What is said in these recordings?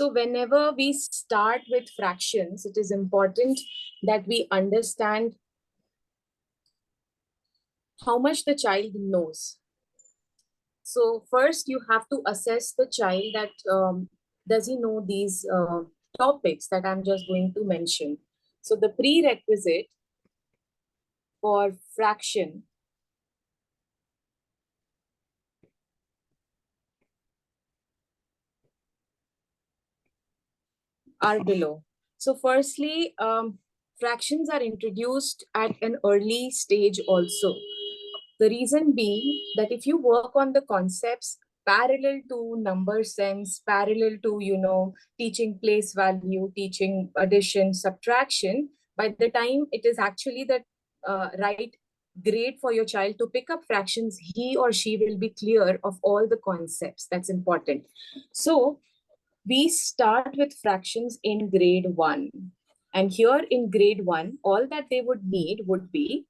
So whenever we start with fractions, it is important that we understand how much the child knows. So first you have to assess the child that does he know these topics that I'm just going to mention. So the prerequisite for fraction are below. So firstly, fractions are introduced at an early stage also. The reason being that if you work on the concepts parallel to number sense, parallel to, teaching place value, teaching addition, subtraction, by the time it is actually the right grade for your child to pick up fractions, he or she will be clear of all the concepts. That's important. So we start with fractions in grade 1. And here in grade 1, all that they would need would be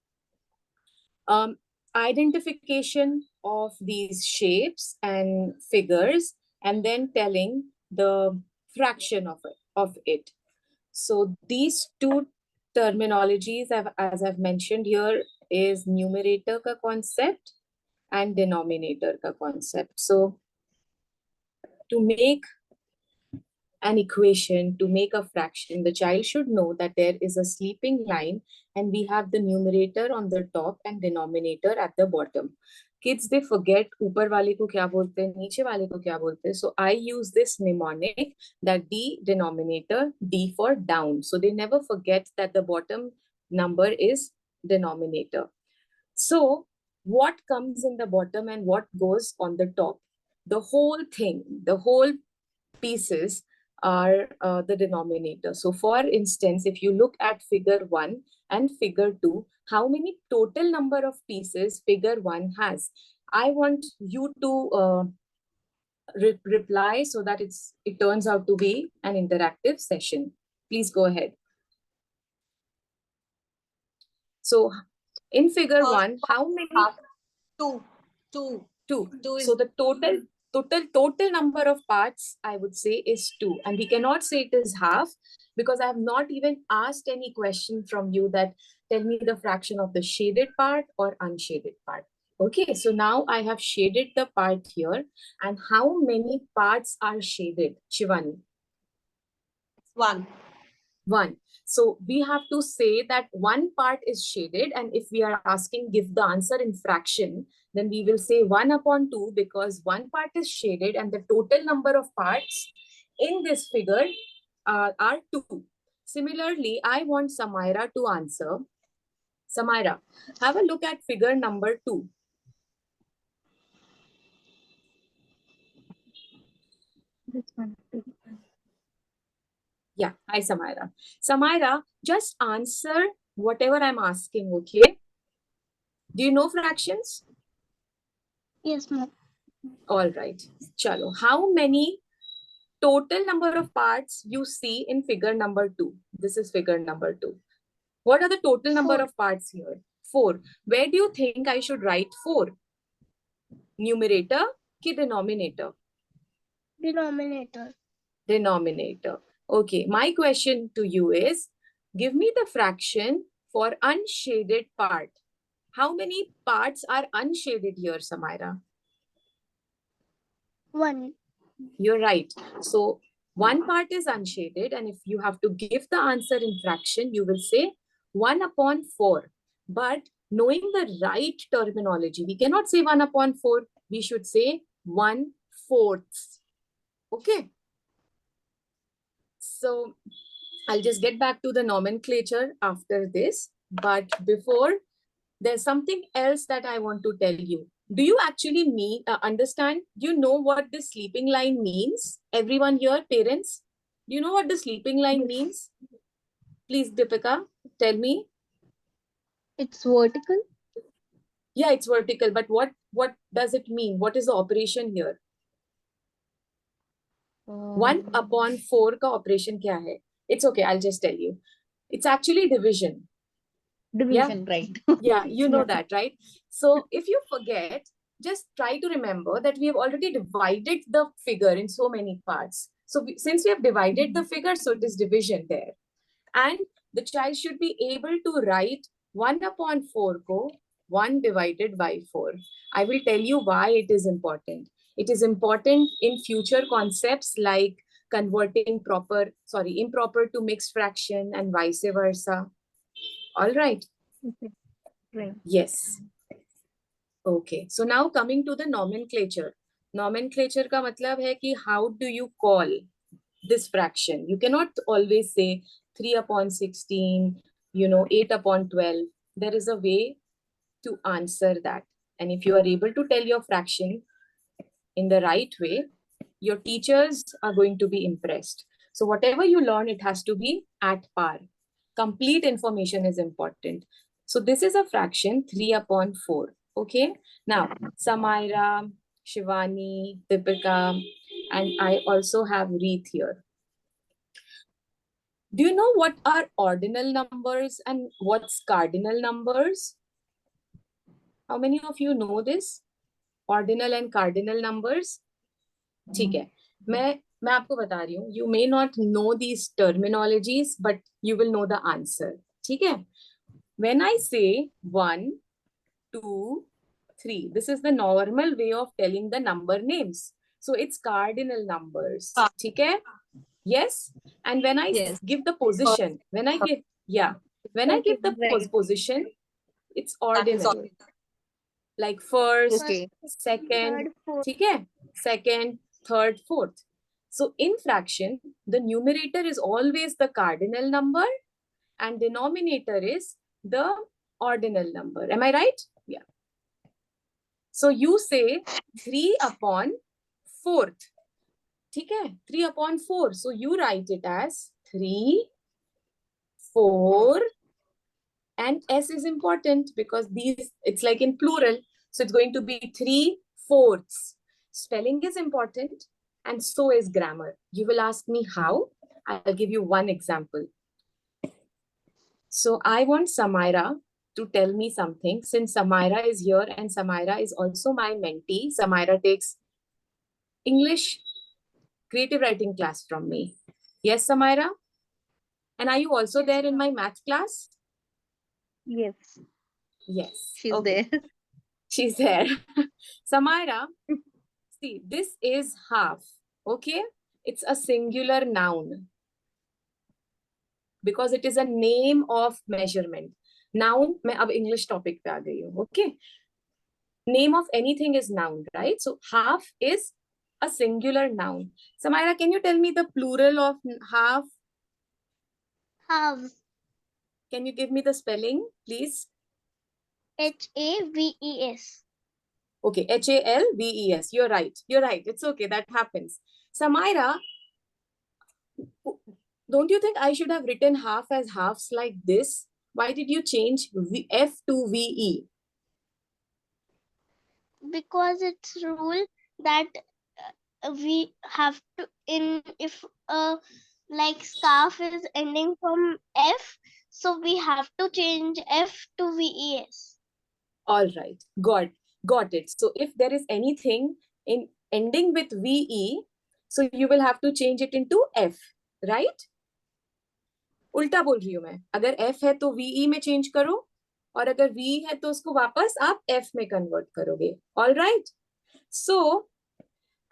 identification of these shapes and figures, and then telling the fraction of it. So these two terminologies, as I've mentioned here, is numerator ka concept and denominator ka concept. So to make an equation, to make a fraction, the child should know that there is a sleeping line and we have the numerator on the top and denominator at the bottom. Kids, they forget upar wale ko kya bolte hain, niche wale ko kya bolte hain. So I use this mnemonic that D denominator, D for down. So they never forget that the bottom number is denominator. So what comes in the bottom and what goes on the top? The whole thing, the whole pieces are the denominator. So for instance, if you look at figure 1 and figure 2, how many total number of pieces figure 1 has? I want you to reply so that it turns out to be an interactive session. Please go ahead. So in figure 1, how many? Two. So the total number of parts, I would say, is 2. And we cannot say it is half because I have not even asked any question from you that tell me the fraction of the shaded part or unshaded part. Okay, so now I have shaded the part here. And how many parts are shaded, Shivani? 1. 1. So we have to say that one part is shaded, and if we are asking give the answer in fraction, then we will say 1 upon 2 because one part is shaded and the total number of parts in this figure are 2. Similarly, I want Samaira to answer. Samaira, have a look at figure number 2. This one. Yeah, hi Samaira. Samaira, just answer whatever I'm asking, okay? Do you know fractions? Yes, ma'am. All right. Chalo. How many total number of parts you see in figure number 2? This is figure number 2. What are the total number 4. of parts here? 4. Where do you think I should write 4? Numerator ki denominator? Denominator. Denominator. Okay. My question to you is, give me the fraction for unshaded part. How many parts are unshaded here, Samaira? 1. You're right. So one part is unshaded, and if you have to give the answer in fraction, you will say 1 upon 4. But knowing the right terminology, we cannot say 1 upon 4. We should say 1/4. Okay. So I'll just get back to the nomenclature after this. But before, there's something else that I want to tell you. Do you actually understand? Do you know what the sleeping line means? Everyone here, parents, do you know what the sleeping line means? Please, Deepika, tell me. It's vertical. Yeah, it's vertical, but what does it mean? What is the operation here? 1 upon 4 ka operation kya hai? It's okay, I'll just tell you. It's actually division. Division, right? Yeah, you know that, right? So if you forget, just try to remember that we have already divided the figure in so many parts. So since we have divided the figure, so it is division there. And the child should be able to write 1/4 ko 1 divided by 4. I will tell you why it is important. It is important in future concepts like converting improper to mixed fraction and vice versa. All right. Okay. Right. Yes. Okay. So now coming to the nomenclature. Nomenclature का मतलब है कि how do you call this fraction? You cannot always say 3/16, 8/12. There is a way to answer that. And if you are able to tell your fraction in the right way, your teachers are going to be impressed. So whatever you learn, it has to be at par. Complete information is important. So this is a fraction 3/4. Okay. Now, Samaira, Shivani, Deepika, and I also have Reeth here. Do you know what are ordinal numbers and what's cardinal numbers? How many of you know this? Ordinal and cardinal numbers? ठीक है, मैं आपको बता रही हूँ. You may not know these terminologies, but you will know the answer. ठीक है? When I say 1, 2, 3, this is the normal way of telling the number names. So it's cardinal numbers. ठीक है? Yes. And when I give the position, when I give the Right. position, it's ordinal. Like first, Okay. second, Third, fourth. ठीक है? Second, third, fourth. So in fraction, the numerator is always the cardinal number and denominator is the ordinal number. Am I right? Yeah. So you say 3/4. ठीक है? 3/4. So you write it as 3, 4, and S is important because it's like in plural. So it's going to be 3/4. Spelling is important and so is grammar. You will ask me how. I'll give you one example. So I want Samaira to tell me something. Since Samaira is here and Samaira is also my mentee, Samaira takes English creative writing class from me. Yes, Samaira? And are you also there in my math class? Yes. Yes. She's Okay. there. She's there. Samaira, see, this is half. Okay? It's a singular noun because it is a name of measurement. Noun, मैं अब English topic पे आ गई हूँ. Okay? Name of anything is noun, right? So half is a singular noun. Samaira, can you tell me the plural of half? Halves. Can you give me the spelling, please? HAVES. Okay, HALVES. You're right. You're right. It's okay. That happens. Samaira, don't you think I should have written half as halves like this? Why did you change F to VE? Because it's rule that we have to if like scarf is ending from F, so we have to change F to VES. All right. Got it. So if there is anything in ending with VE, so you will have to change it into F, right? उल्टा बोल रही हूं मैं. अगर F है तो VE में change करो और अगर VE है तो उसको वापस आप F में convert करोगे. All right. So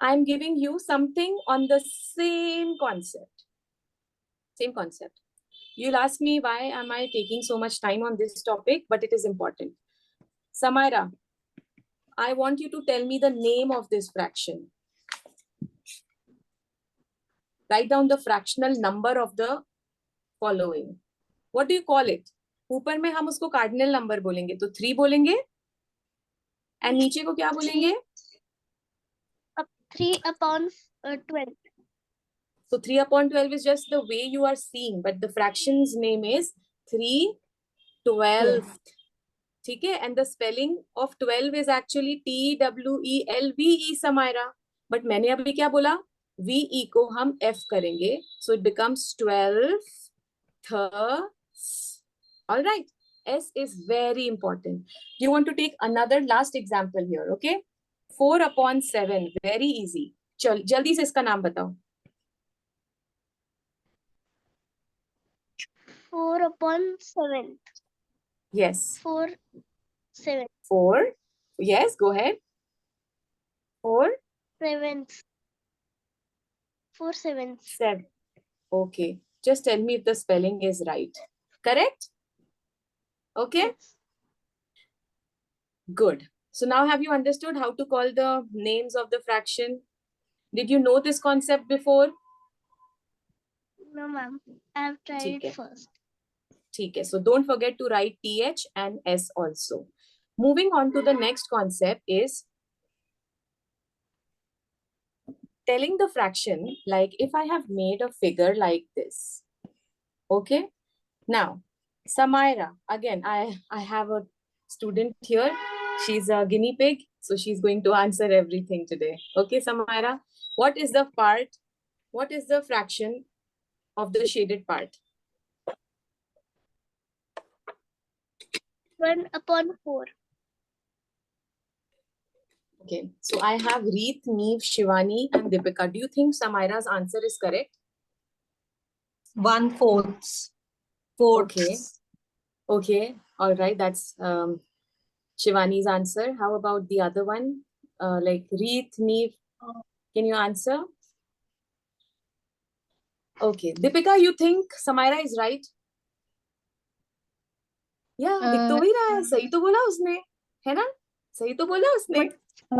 I'm giving you something on the same concept. Same concept. You'll ask me why am I taking so much time on this topic, but it is important. Samaira, I want you to tell me the name of this fraction. Write down the fractional number of the following. What do you call it? ऊपर में हम उसको cardinal number बोलेंगे, तो 3 बोलेंगे. And नीचे को क्या बोलेंगे? 3/12. So 3/12 is just the way you are seeing, but the fraction's name is 3/12. ठीक है? And the spelling of 12 is actually TWELVE, Samaira. But मैंने अभी क्या बोला? VE को हम F करेंगे. So it becomes 12. All right. S is very important. You want to take another last example here, okay? 4/7. Very easy. चल जल्दी से इसका नाम बताओ. 4/7. Yes. 4/7. 4. Yes, go ahead. 4, 7. 4/7. 7. Okay. Just tell me if the spelling is right. Correct? Okay, Yes. good. So now have you understood how to call the names of the fraction? Did you know this concept before? No, ma'am. I have tried ठीक है. it first. ठीक है. So don't forget to write TH and S also. Moving on to the next concept is telling the fraction like if I have made a figure like this. Okay. Now, Samaira, again, I have a student here. She's a guinea pig, so she's going to answer everything today. Okay, Samaira, what is the fraction of the shaded part? 1/4. Okay, so I have Reet, Neve, Shivani, and Deepika. Do you think Samaira's answer is correct? 1/4. 4. Okay. Okay, all right, that's Shivani's answer. How about the other one? Like Reet, Neve, can you answer? Okay, Deepika, you think Samaira is right? Yeah, दिख तो वही रहा है, सही तो बोला उसने, है ना? सही तो बोला उसने. You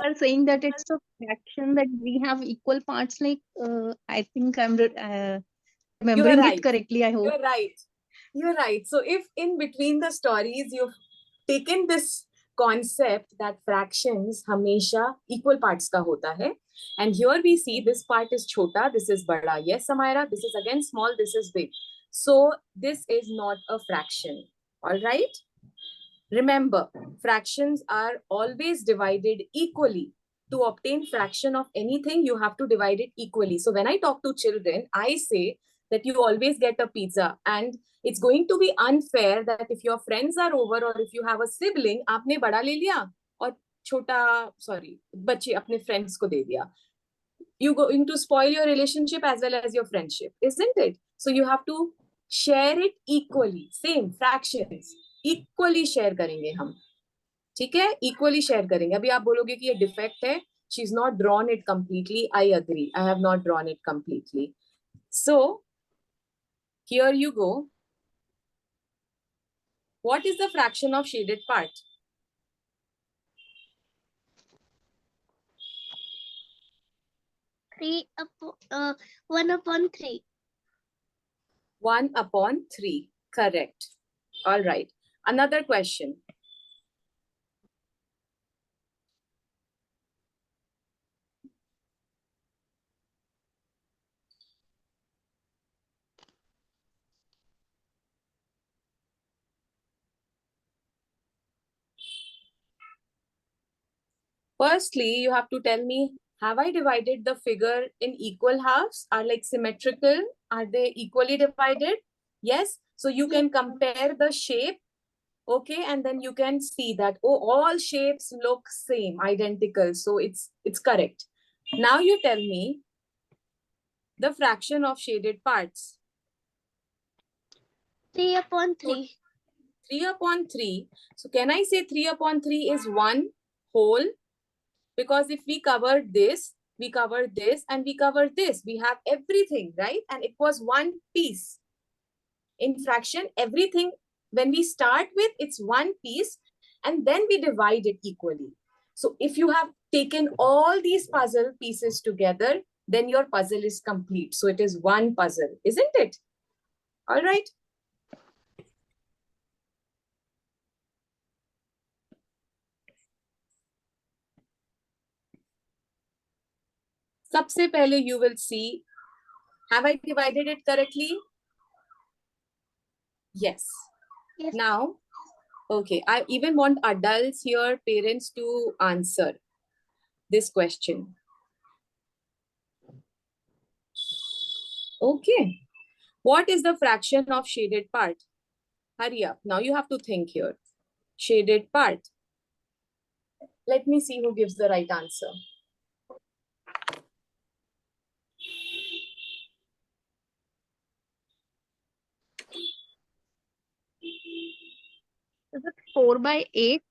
are saying that it's a fraction that we have equal parts. Like I think I'm remembering right. it correctly. I hope. You're right. You're right. So if in between the stories you've taken this concept that fractions हमेशा equal parts का होता है, and here we see this part is छोटा, this is बड़ा. Yes, Samaira, this is again small, this is big. So this is not a fraction. All right. Remember, fractions are always divided equally. To obtain fraction of anything, you have to divide it equally. So when I talk to children, I say that you always get a pizza, and it's going to be unfair that if your friends are over or if you have a sibling, आपने बड़ा ले लिया और बच्चे अपने friends को दे दिया. You're going to spoil your relationship as well as your friendship, isn't it? So you have to share it equally. Same fractions. Equally share करेंगे हम. ठीक है, equally share करेंगे. अभी आप बोलोगे कि ये defect है, she's not drawn it completely. I agree, I have not drawn it completely. So here you go. What is the fraction of shaded part? 1/3. 1/3. Correct. All right. Another question. Firstly, you have to tell me, have I divided the figure in equal halves? Are like symmetrical? Are they equally divided? Yes. So you can compare the shape. Okay, and then you can see that, oh, all shapes look same, identical. So it's correct. Now you tell me the fraction of shaded parts. 3/3. 3/3. So can I say 3/3 is one whole? Because if we covered this, we covered this, and we covered this, we have everything, right? And it was one piece. In fraction, everything, when we start with, it's one piece, and then we divide it equally. So if you have taken all these puzzle pieces together, then your puzzle is complete. So it is one puzzle, isn't it? All right. सबसे पहले you will see, have I divided it correctly? Yes. Yes. Now, okay, I even want adults here, parents, to answer this question. Okay. What is the fraction of shaded part? Hurry up. Now you have to think here. Shaded part. Let me see who gives the right answer. Is it 4/8?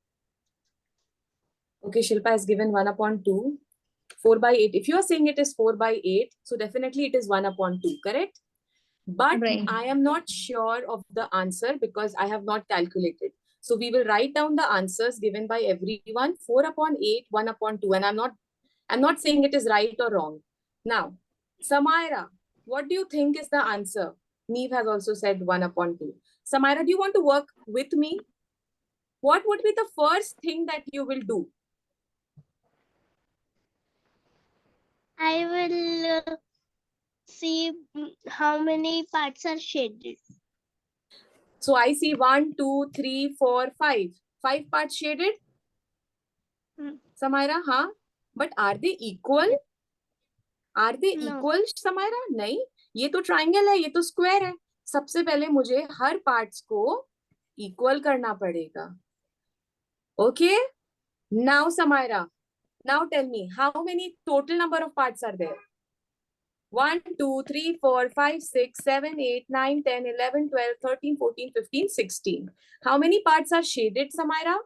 Okay, Shilpa has given 1/2. 4/8. If you are saying it is 4/8, so definitely it is 1/2, correct? But Right. I am not sure of the answer because I have not calculated. So we will write down the answers given by everyone. 4/8, 1/2. And I'm not saying it is right or wrong. Now, Samaira, what do you think is the answer? Neve has also said 1/2. Samaira, do you want to work with me? What would be the first thing that you will do? I will see how many parts are shaded. So I see 1, 2, 3, 4, 5. 5 parts shaded. Samaira, huh? But are they equal? Are they No. equal, Samaira? नहीं, ये तो triangle है, ये तो square है. सबसे पहले मुझे हर parts को equal करना पड़ेगा. Okay? Now, Samaira, now tell me, how many total number of parts are there? 1, 2, 3, 4, 5, 6, 7, 8, 9, 10, 11, 12, 13, 14, 15, 16. How many parts are shaded, Samaira?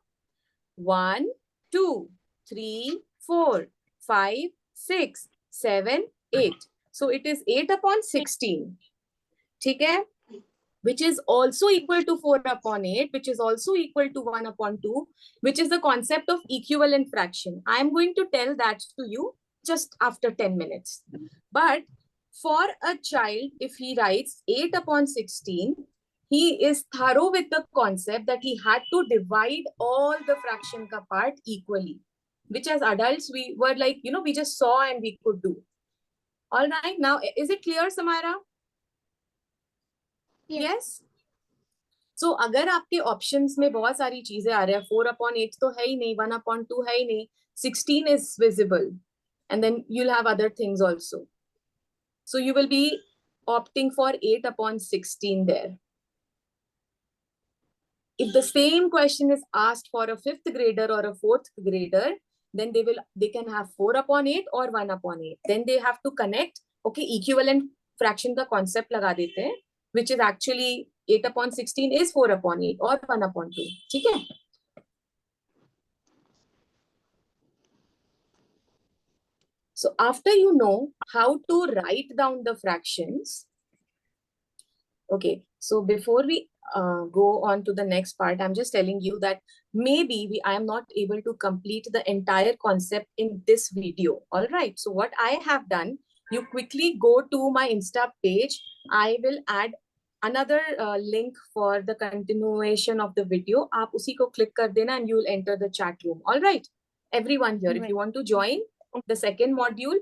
1, 2, 3, 4, 5, 6, 7, 8. So it is 8/16. ठीक है? Which is also equal to 4/8, which is also equal to 1/2, which is the concept of equivalent fraction. I am going to tell that to you just after 10 minutes. But for a child, if he writes 8/16, he is thorough with the concept that he had to divide all the fraction ka part equally, which as adults, we were like, we just saw and we could do. All right, now, is it clear, Samaira? Yes. So अगर आपके options में बहुत सारी चीजें आ रही है, 4/8 तो है ही नहीं, 1/2 है ही नहीं, 16 is visible, and then you'll have other things also. So you will be opting for 8/16 there. If the same question is asked for a 5th grader or a 4th grader, then they can have 4/8 or 1/8. Then they have to connect, okay, equivalent fraction का concept लगा देते हैं, which is actually 8/16 is 4/8 or 1/2. ठीक है? So after you know how to write down the fractions, okay, so before we go on to the next part, I'm just telling you that maybe I am not able to complete the entire concept in this video. All right. So what I have done, you quickly go to my Insta page. I will add another link for the continuation of the video. आप उसी को click कर देना and you will enter the chat room. All right. Everyone here, if you want to join the second module,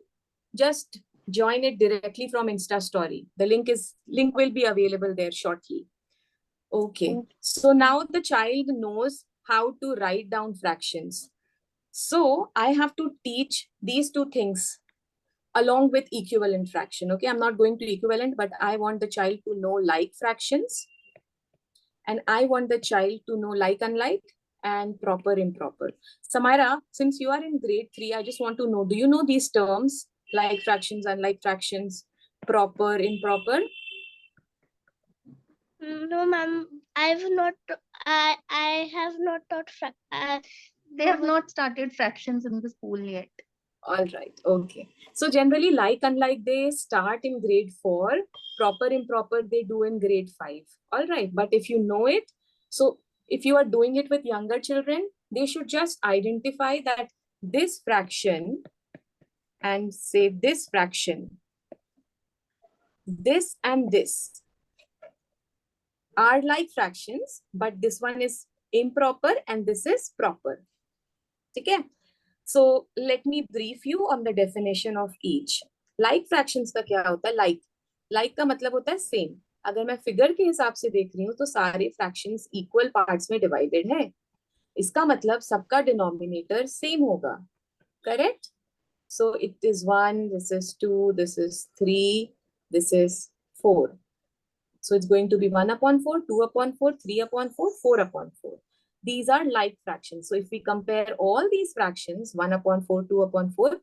just join it directly from Insta story. The link will be available there shortly. Okay. So now the child knows how to write down fractions. So I have to teach these two things along with equivalent fraction. Okay. I'm not going to equivalent, but I want the child to know like fractions. And I want the child to know like unlike and proper improper. Samaira, since you are in grade 3, I just want to know, do you know these terms? Like fractions, unlike fractions, proper, improper? No, ma'am. I have not taught They have not started fractions in the school yet. All right. Okay. So generally, like, unlike, they start in grade 4. Proper, improper, they do in grade 5. All right. But if you know it, so if you are doing it with younger children, they should just identify that this fraction and say this fraction, this and this are like fractions, but this one is improper and this is proper. Okay. So let me brief you on the definition of each. Like fractions का क्या होता है? Like का मतलब होता है same. अगर मैं figure के हिसाब से देख रही हूँ तो सारे fractions equal parts में divided है. इसका मतलब सबका denominator same होगा. Correct? So it is 1, this is 2, this is 3, this is 4. So it's going to be 1/4, 2/4, 3/4, 4/4. These are like fractions. So if we compare all these fractions, 1/4, 2/4,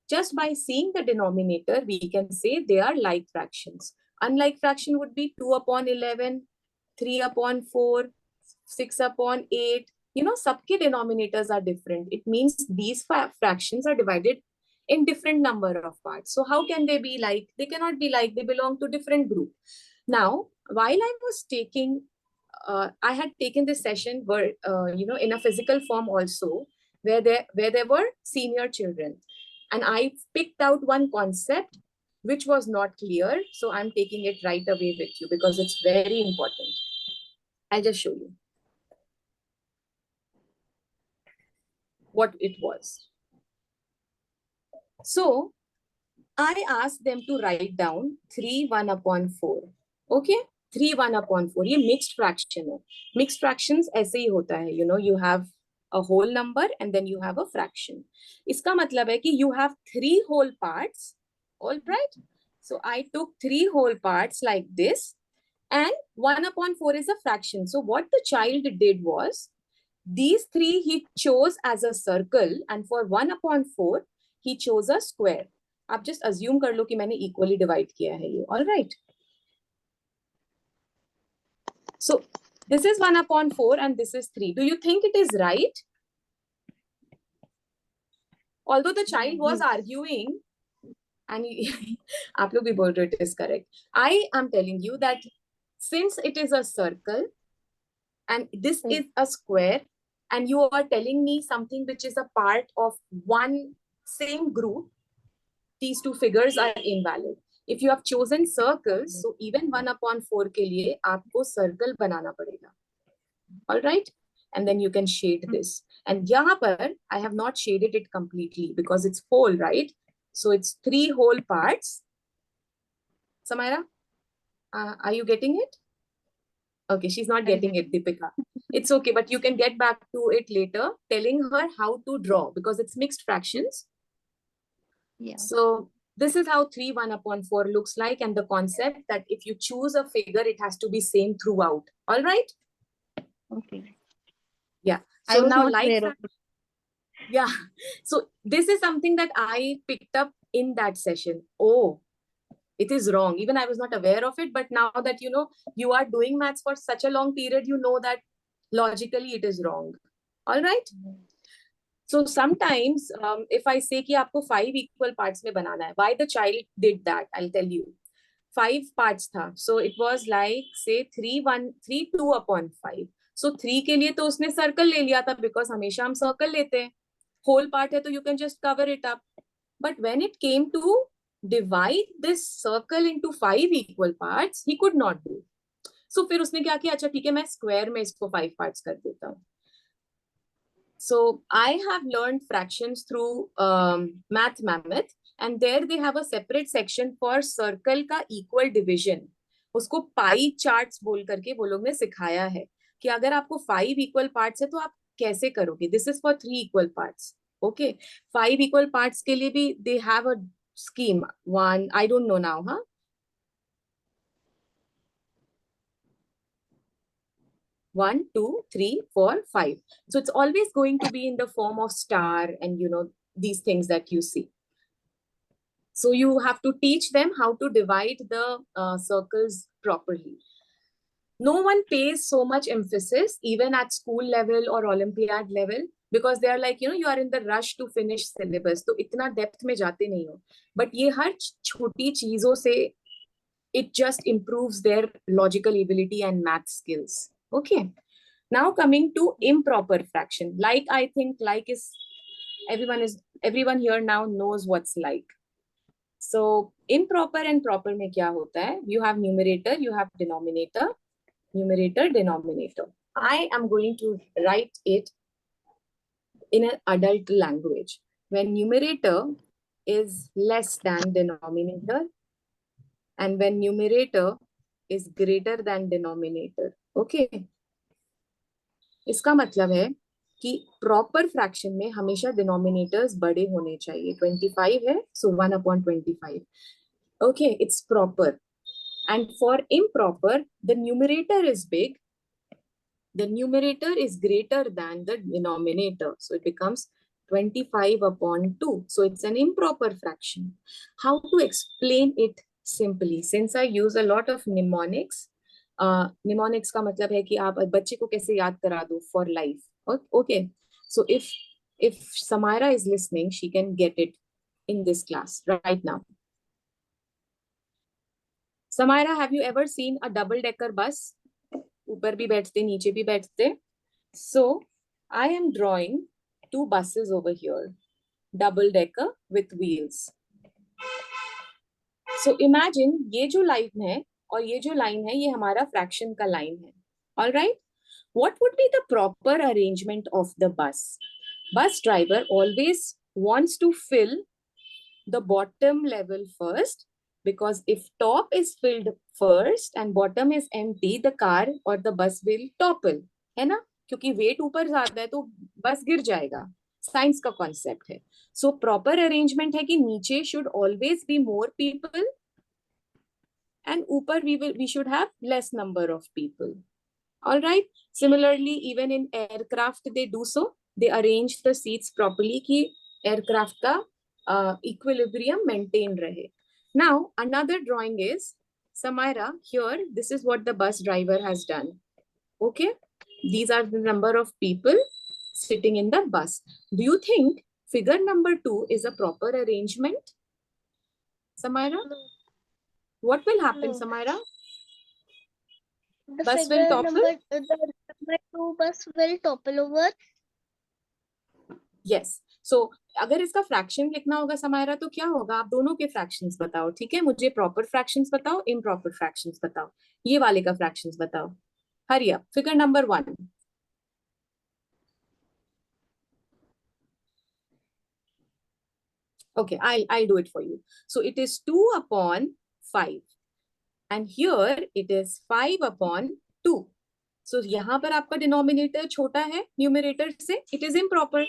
just by seeing the denominator, we can say they are like fractions. Unlike fraction would be 2/11, 3/4, 6 upon 8. You know, सबके denominators are different. It means these fractions are divided in different number of parts. So how can they be like? They cannot be like, they belong to different group. Now, while I was taking, I had taken this session where, you know, in a physical form also, where there were senior children. And I picked out one concept which was not clear. So I'm taking it right away with you because it's very important. I'll just show you what it was. So I asked them to write down 3 1 upon 4. Okay? 3 1 upon 4. ये mixed fraction है. Mixed fractions ऐसे ही होता है. You know, you have a whole number and then you have a fraction. इसका मतलब है कि you have 3 whole parts. All right? So I took 3 whole parts like this, and 1 upon 4 is a fraction. So what the child did was, these 3 he chose as a circle, and for 1 upon 4 he chose a square. आप just assume कर लो कि मैंने equally divide किया है ये. All right. So this is 1 upon 4 and this is 3. Do you think it is right? Although the child was arguing, and आप लोग भी बोल रहे हो it is correct. I am telling you that since it is a circle and this is a square, and you are telling me something which is a part of one same group, these two figures are invalid. If you have chosen circles, so even 1 upon 4 के लिए आपको circle बनाना पड़ेगा. All right? And then you can shade this. And यहाँ पर I have not shaded it completely because it's whole, right? So it's 3 whole parts. Samaira, are you getting it? Okay, she's not getting it, Deepika. It's okay, but you can get back to it later, telling her how to draw because it's mixed fractions. Yeah. So this is how 3 1 upon 4 looks like, and the concept that if you choose a figure, it has to be same throughout. All right? Okay. Yeah. I So was now not like aware of that, yeah. So this is something that I picked up in that session. Oh, it is wrong. Even I was not aware of it, but now that you know you are doing maths for such a long period, you know that logically it is wrong. All right? So sometimes if I say कि आपको 5 equal parts में बनाना है, why the child did that, I'll tell you. 5 parts था. So it was like say 3 2 upon 5. So 3 के लिए तो उसने circle ले लिया था because हमेशा हम circle लेते हैं. Whole part है तो you can just cover it up. But when it came to divide this circle into 5 equal parts, he could not do. So फिर उसने क्या किया, अच्छा ठीक है मैं square में इसको 5 parts कर देता हूँ. So I have learned fractions through Math Mammoth, and there they have a separate section for circle का equal division. उसको pie charts बोल करके वो लोग ने सिखाया है कि अगर आपको 5 equal parts है तो आप कैसे करोगे. This is for 3 equal parts. Okay, 5 equal parts के लिए भी they have a scheme. One, I don't know now, huh? One, two, three, four, five. So it's always going to be in the form of star and, you know, these things that you see. So you have to teach them how to divide the circles properly. No one pays so much emphasis, even at school level or Olympiad level, because they are like, you know, you are in the rush to finish syllabus. तो इतना depth में जाते नहीं हो. But ये हर छोटी चीजों से it just improves their logical ability and math skills. Okay. Now coming to improper fraction. Like, I think like is everyone here now knows what's like. So improper and proper में क्या होता है? You have numerator, you have denominator, numerator, denominator. I am going to write it in an adult language. When numerator is less than denominator, and when numerator is greater than denominator. Okay. इसका मतलब है कि proper fraction में हमेशा denominators बड़े होने चाहिए. 25 है, so 1 upon 25. Okay, it's proper. And for improper, the numerator is big. The numerator is greater than the denominator. So it becomes 25 upon 2. So it's an improper fraction. How to explain it simply? Since I use a lot of mnemonics, mnemonics का मतलब है कि आप बच्चे को कैसे याद करा दो for life. Okay, so if Samira is listening, she can get it in this class right now. Samira, have you ever seen a double-decker bus? ऊपर भी बैठते, नीचे भी बैठते. So I am drawing 2 buses over here, double-decker with wheels. So imagine ये जो line है और ये जो लाइन है, ये हमारा फ्रैक्शन का लाइन है. All right? What would be the proper arrangement of the bus? Bus driver always wants to fill the bottom level first, because if top is filled first and bottom is empty, the car or the bus will topple, है ना? क्योंकि wait ऊपर ज्यादा है तो बस गिर जाएगा. साइंस का कॉन्सेप्ट है. सो प्रॉपर अरेंजमेंट है कि नीचे should always be more people and ऊपर we should have less number of people. All right. Similarly, even in aircraft they do so. They arrange the seats properly कि aircraft का equilibrium maintain रहे. Now another drawing is, Samira, here this is what the bus driver has done. Okay, these are the number of people sitting in the bus. Do you think figure number 2 is a proper arrangement, Samira? No. What will happen, No. Samira? The Bus will figure topple? the number 2 bus will topple over. Yes. So अगर इसका fraction लिखना होगा समायरा तो क्या होगा? आप दोनों के फ्रैक्शंस बताओ. ठीक है, मुझे प्रॉपर फ्रैक्शंस बताओ, इम्प्रॉपर फ्रैक्शंस बताओ. ये वाले का फ्रैक्शंस बताओ. Hurry up. Figure number 1. Okay, I'll do it for you. So it is 2 upon 5 and here it is 5 upon 2. So यहाँ पर आपका डिनोमिनेटर छोटा है न्यूमरेटर से. It is improper.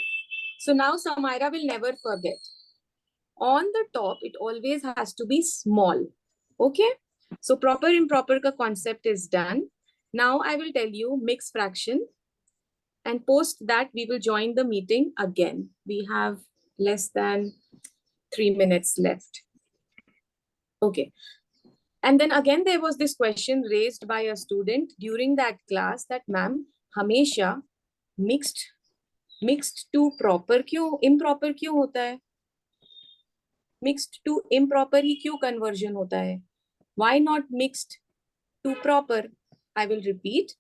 So now Samira will never forget. On the top, it always has to be small. Okay? So proper improper ka concept is done. Now I will tell you mixed fraction. And post that we will join the meeting again. We have less than 3 minutes left. Okay. And then again, there was this question raised by a student during that class that ma'am, हमेशा mixed to proper क्यों improper क्यों होता है? Mixed to improper ही क्यों conversion होता है? Why not mixed to proper? I will repeat.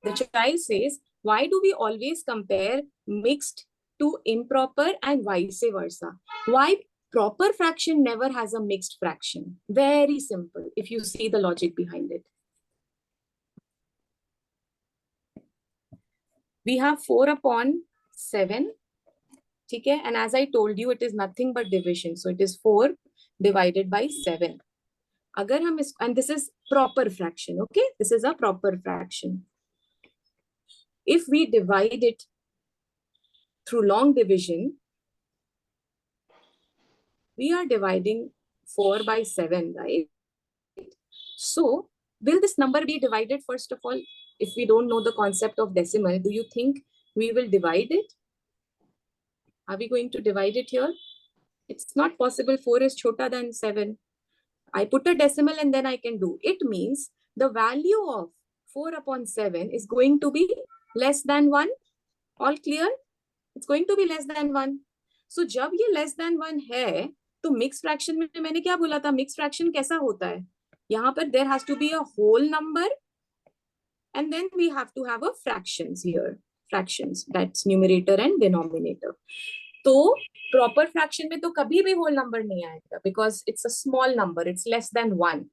The child says, why do we always compare mixed to improper and vice versa? Why proper fraction never has a mixed fraction? Very simple if you see the logic behind it. We have 4 upon 7. Okay, and as I told you, it is nothing but division. So it is 4 divided by 7. Agar hum and this is proper fraction. Okay, this is a proper fraction. If we divide it through long division, we are dividing 4 by 7, right? So will this number be divided first of all? If we don't know the concept of decimal, do you think we will divide it? Are we going to divide it here? It's not possible. 4 is shorter than 7. I put a decimal and then I can do. It means the value of 4 upon 7 is going to be less than 1. All clear? It's going to be less than 1. So जब ये less than 1 है, तो mixed fraction में मैंने क्या बोला था? Mixed fraction कैसा होता है? यहाँ पर there has to be a whole number and then we have to have a fractions here. Fractions, that's numerator and denominator. तो proper fraction में तो कभी भी whole number नहीं आएगा because it's a small number, it's less than 1.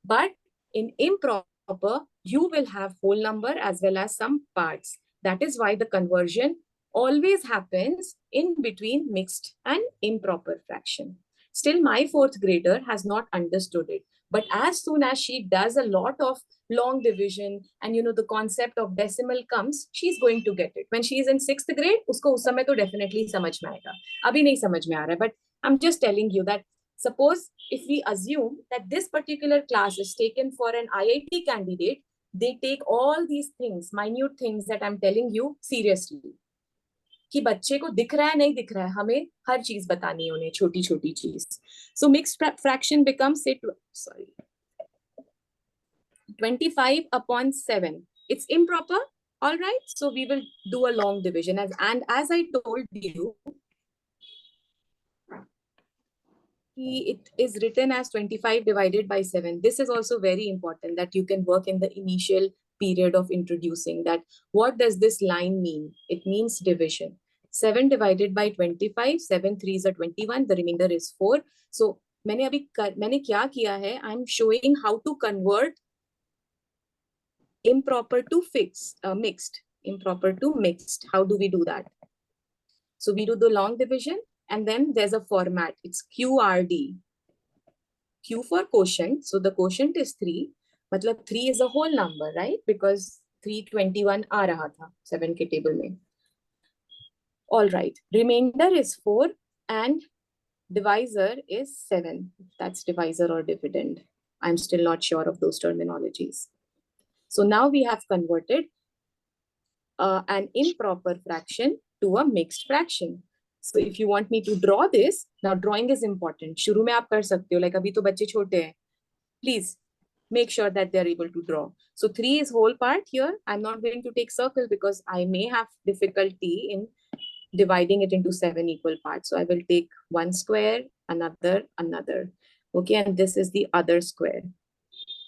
But in improper, you will have whole number as well as some parts. That is why the conversion always happens in between mixed and improper fraction. Still, my 4th grader has not understood it. But as soon as she does a lot of long division and the concept of decimal comes, she's going to get it. When she is in 6th grade, usko us समय तो definitely समझ में आएगा. अभी नहीं समझ में आ रहा है, but I'm just telling you that suppose if we assume that this particular class is taken for an IIT candidate, they take all these things, minute things that I'm telling you seriously. कि बच्चे को दिख रहा है नहीं दिख रहा है, हमें हर चीज बतानी है उन्हें, छोटी छोटी चीज. So mixed fraction becomes 25 upon 7. It's improper. All right. So we will do a long division. And as I told you, it is written as 25 divided by 7. This is also very important that you can work in the initial period of introducing that. What does this line mean? It means division. 7 divided by 25, 7 3s are 21, the remainder is 4. So मैंने क्या किया है? I'm showing how to convert improper to mixed. Improper to mixed. How do we do that? So we do the long division, and then there's a format. It's QRD. Q for quotient. So the quotient is 3. Matlab 3 is a whole number, right? Because 321 aa raha tha 7 ke table mein. All right. Remainder is 4 and divisor is 7. That's divisor or dividend. I'm still not sure of those terminologies. So now we have converted an improper fraction to a mixed fraction. So if you want me to draw this, now drawing is important. शुरू में आप कर सकते हो, like अभी तो बच्चे छोटे हैं. Please make sure that they're able to draw. So 3 is whole part here. I'm not going to take circle because I may have difficulty in dividing it into 7 equal parts. So I will take one square, another. Okay, and this is the other square.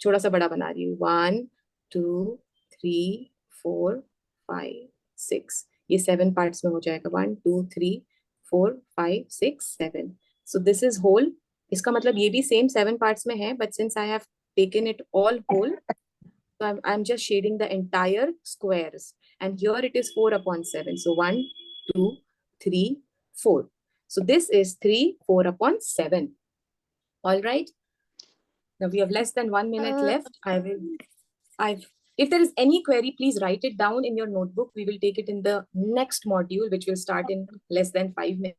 छोटा सा बड़ा बना रही हूँ. 1, 2, 3, 4, 5, 6. ये 7 parts में हो जाएगा. 1, 2, 3, 4, 5, 6, 7. So this is whole. इसका मतलब ये भी same 7 parts में है, but since I have taken it all whole, so I'm just shading the entire squares. And here it is 4 upon 7. So 1, 2, 3, 4. So this is 3, 4 upon 7. All right. Now we have less than 1 minute left. If there is any query, please write it down in your notebook. We will take it in the next module, which will start in less than 5 minutes.